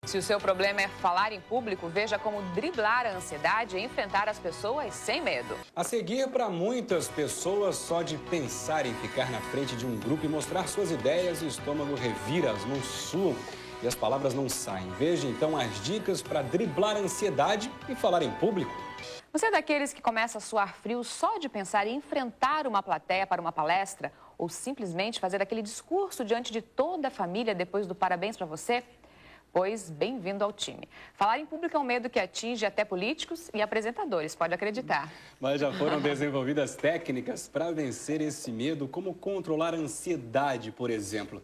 Se o seu problema é falar em público, veja como driblar a ansiedade e enfrentar as pessoas sem medo. A seguir, para muitas pessoas, só de pensar em ficar na frente de um grupo e mostrar suas ideias, o estômago revira, as mãos suam e as palavras não saem. Veja então as dicas para driblar a ansiedade e falar em público. Você é daqueles que começa a suar frio só de pensar em enfrentar uma plateia para uma palestra ou simplesmente fazer aquele discurso diante de toda a família depois do parabéns para você? Pois, bem-vindo ao time. Falar em público é um medo que atinge até políticos e apresentadores, pode acreditar. Mas já foram desenvolvidas técnicas para vencer esse medo, como controlar a ansiedade, por exemplo.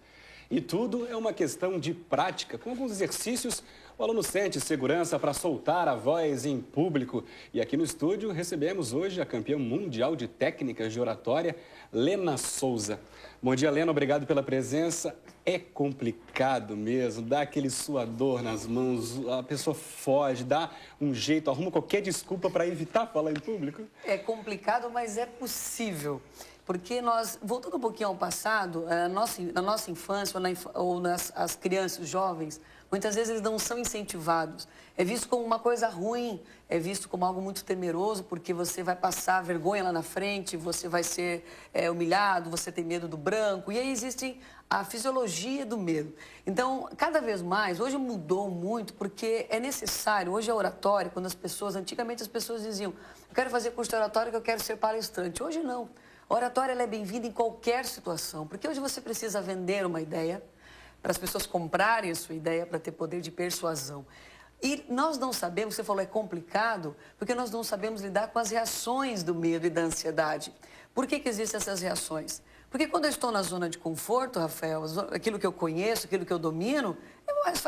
E tudo é uma questão de prática. Com alguns exercícios, o aluno sente segurança para soltar a voz em público. E aqui no estúdio recebemos hoje a campeã mundial de técnicas de oratória, Lena Souza. Bom dia, Lena. Obrigado pela presença. É complicado mesmo, dá aquele suador nas mãos, a pessoa foge, dá um jeito, arruma qualquer desculpa para evitar falar em público. É complicado, mas é possível. Porque nós, voltando um pouquinho ao passado, na nossa infância as crianças, os jovens, muitas vezes eles não são incentivados. É visto como uma coisa ruim, é visto como algo muito temeroso, porque você vai passar vergonha lá na frente, você vai ser humilhado, você tem medo do branco, e aí existe a fisiologia do medo. Então, cada vez mais, hoje mudou muito, porque é necessário, hoje a oratória, quando antigamente as pessoas diziam, eu quero fazer curso de oratória, que eu quero ser palestrante. Hoje não. A oratória ela é bem-vinda em qualquer situação, porque hoje você precisa vender uma ideia, para as pessoas comprarem a sua ideia, para ter poder de persuasão. E nós não sabemos, você falou, é complicado, porque nós não sabemos lidar com as reações do medo e da ansiedade. Por que existem essas reações? Porque quando eu estou na zona de conforto, Rafael, aquilo que eu conheço, aquilo que eu domino,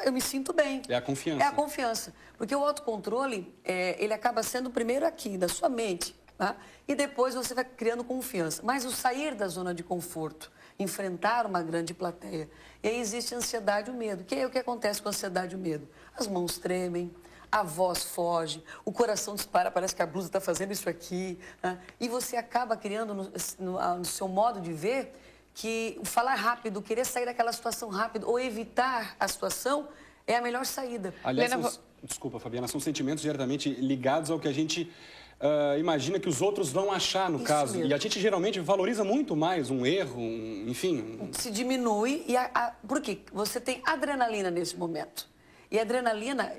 eu me sinto bem. É a confiança. É a confiança. Porque o autocontrole, ele acaba sendo primeiro aqui, da sua mente. Tá? E depois você vai criando confiança. Mas o sair da zona de conforto, enfrentar uma grande plateia, e aí existe a ansiedade e o medo. Que é o que acontece com a ansiedade e o medo? As mãos tremem, a voz foge, o coração dispara, parece que a blusa está fazendo isso aqui. Né? E você acaba criando no seu modo de ver que o falar rápido, querer sair daquela situação rápido ou evitar a situação é a melhor saída. Aliás, desculpa, Fabiana, são sentimentos diretamente ligados ao que a gente imagina que os outros vão achar, no caso. Mesmo. E a gente geralmente valoriza muito mais um erro, enfim... Se diminui, por quê? Você tem adrenalina nesse momento. E a adrenalina,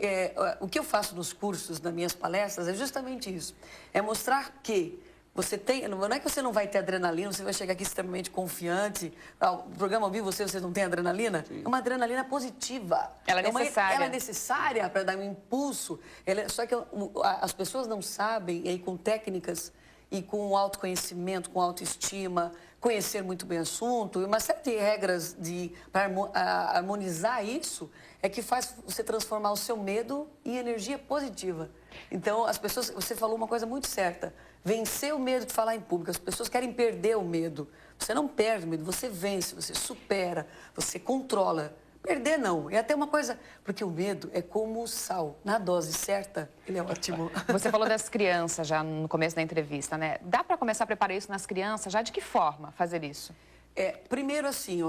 o que eu faço nos cursos, nas minhas palestras, é justamente isso. É mostrar que você tem... Não é que você não vai ter adrenalina, você vai chegar aqui extremamente confiante. O programa ao vivo, vocês não têm adrenalina? Sim. É uma adrenalina positiva. Ela é necessária. Ela é necessária para dar um impulso. Só que as pessoas não sabem, e aí com técnicas e com autoconhecimento, com autoestima, conhecer muito bem o assunto, e uma série de regras para harmonizar isso, é que faz você transformar o seu medo em energia positiva. Então, as pessoas, você falou uma coisa muito certa, vencer o medo de falar em público. As pessoas querem perder o medo. Você não perde o medo, você vence, você supera, você controla. Perder não, é até uma coisa, porque o medo é como o sal, na dose certa, ele é ótimo. Você falou das crianças já no começo da entrevista, né? Dá para começar a preparar isso nas crianças? Já de que forma fazer isso? Primeiro assim,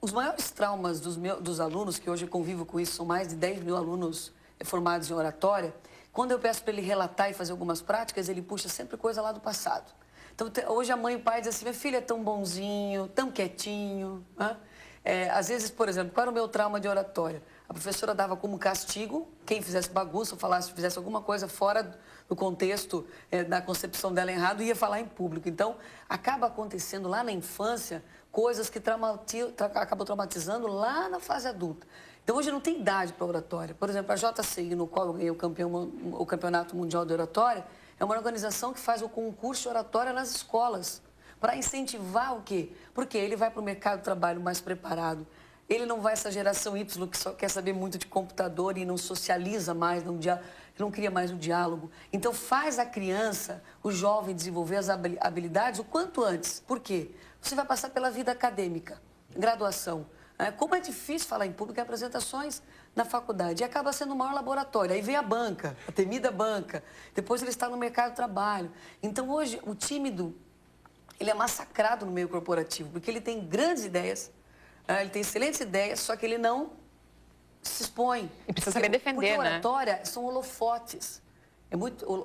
os maiores traumas dos alunos, que hoje eu convivo com isso, são mais de 10 mil alunos formados em oratória, quando eu peço para ele relatar e fazer algumas práticas, ele puxa sempre coisa lá do passado. Então, hoje a mãe e o pai dizem assim, meu filho é tão bonzinho, tão quietinho, né? Às vezes, por exemplo, qual era o meu trauma de oratória? A professora dava como castigo, quem fizesse bagunça ou fizesse alguma coisa fora do contexto da concepção dela errado, ia falar em público. Então, acaba acontecendo lá na infância coisas que acabam traumatizando lá na fase adulta. Então, hoje não tem idade para oratória. Por exemplo, a JCI, no qual eu ganhei o Campeonato Mundial de Oratória, é uma organização que faz o concurso de oratória nas escolas. Para incentivar o quê? Porque ele vai para o mercado de trabalho mais preparado. Ele não vai essa geração Y que só quer saber muito de computador e não socializa mais, não cria mais o diálogo. Então faz a criança, o jovem desenvolver as habilidades o quanto antes. Por quê? Você vai passar pela vida acadêmica, graduação. Como é difícil falar em público em apresentações na faculdade. E acaba sendo o maior laboratório. Aí vem a banca, a temida banca. Depois ele está no mercado de trabalho. Então hoje o tímido, ele é massacrado no meio corporativo, porque ele tem grandes ideias, ele tem excelentes ideias, só que ele não se expõe. E precisa saber defender, porque né? oratória são holofotes.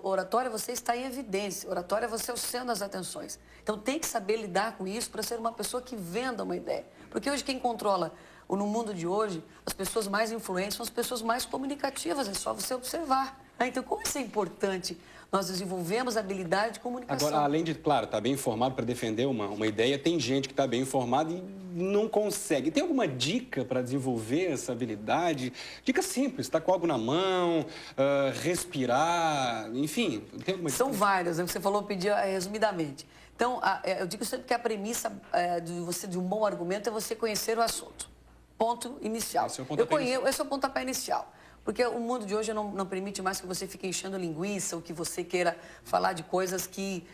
Oratória você está em evidência, oratória você é o centro das atenções. Então tem que saber lidar com isso para ser uma pessoa que venda uma ideia. Porque hoje quem controla, no mundo de hoje, as pessoas mais influentes são as pessoas mais comunicativas, é só você observar. Então como isso é importante? Nós desenvolvemos a habilidade de comunicação. Agora, além de, claro, estar bem informado para defender uma ideia, tem gente que está bem informada e não consegue. Tem alguma dica para desenvolver essa habilidade? Dica simples, está com algo na mão, respirar, enfim. Tem alguma dica? São várias, né? Você falou, pedir resumidamente. Então, eu digo sempre que a premissa de um bom argumento é você conhecer o assunto. Ponto inicial. Esse é o pontapé inicial. Esse é o pontapé inicial. Porque o mundo de hoje não permite mais que você fique enchendo linguiça ou que você queira falar de coisas que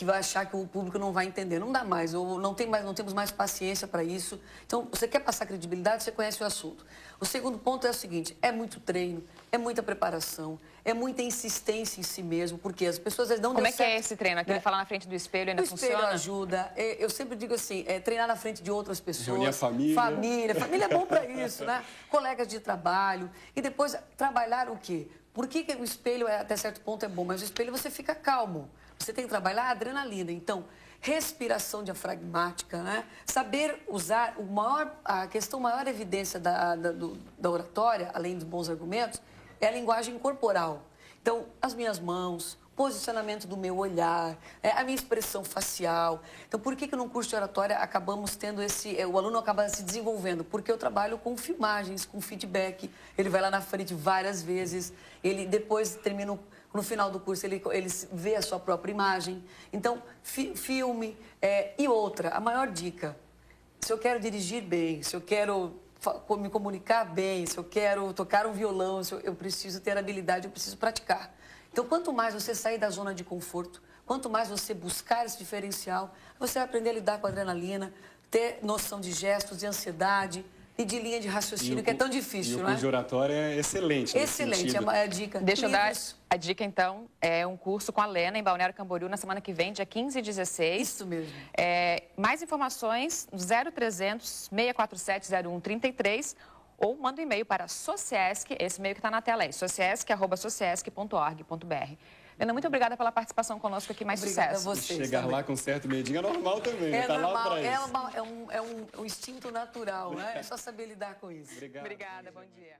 vai achar que o público não vai entender. Não dá mais, ou não temos mais paciência para isso. Então, você quer passar credibilidade, você conhece o assunto. O segundo ponto é o seguinte, é muito treino, é muita preparação, é muita insistência em si mesmo, porque as pessoas às vezes não Como deu é que é certo, esse treino? Aquele né? falar na frente do espelho ainda funciona? O espelho ajuda. Eu sempre digo assim, treinar na frente de outras pessoas. Reunir a família. Família é bom para isso, né? Colegas de trabalho. E depois, trabalhar o quê? Por que o espelho, até certo ponto, é bom? Mas o espelho você fica calmo. Você tem que trabalhar a adrenalina. Então, respiração diafragmática, né? Saber usar a maior evidência da oratória, além dos bons argumentos, é a linguagem corporal. Então, as minhas mãos, posicionamento do meu olhar, a minha expressão facial. Então, por que no curso de oratória acabamos tendo o aluno acaba se desenvolvendo? Porque eu trabalho com filmagens, com feedback. Ele vai lá na frente várias vezes, ele depois termina, no final do curso, ele vê a sua própria imagem. Então, filme. E outra, a maior dica, se eu quero dirigir bem, se eu quero me comunicar bem, se eu quero tocar um violão, eu preciso ter habilidade, eu preciso praticar. Então, quanto mais você sair da zona de conforto, quanto mais você buscar esse diferencial, você vai aprender a lidar com a adrenalina, ter noção de gestos, de ansiedade e de linha de raciocínio, que é tão difícil, não é? O curso de oratória é excelente. Excelente, é a dica. Deixa eu dar a dica, então. É um curso com a Lena, em Balneário Camboriú, na semana que vem, dia 15 e 16. Isso mesmo. Mais informações no 0300 647 0133 ou manda um e-mail para Sociesc, esse e-mail que está na tela aí, sociesc@sociesc.org.br. Lena, muito obrigada pela participação conosco aqui, mais Obrigada sucesso. a vocês. Chegar também. lá com certo medinho é normal também, É tá normal, lá para isso. é um instinto natural, né? É só saber lidar com isso. Obrigado. Obrigada, bom dia.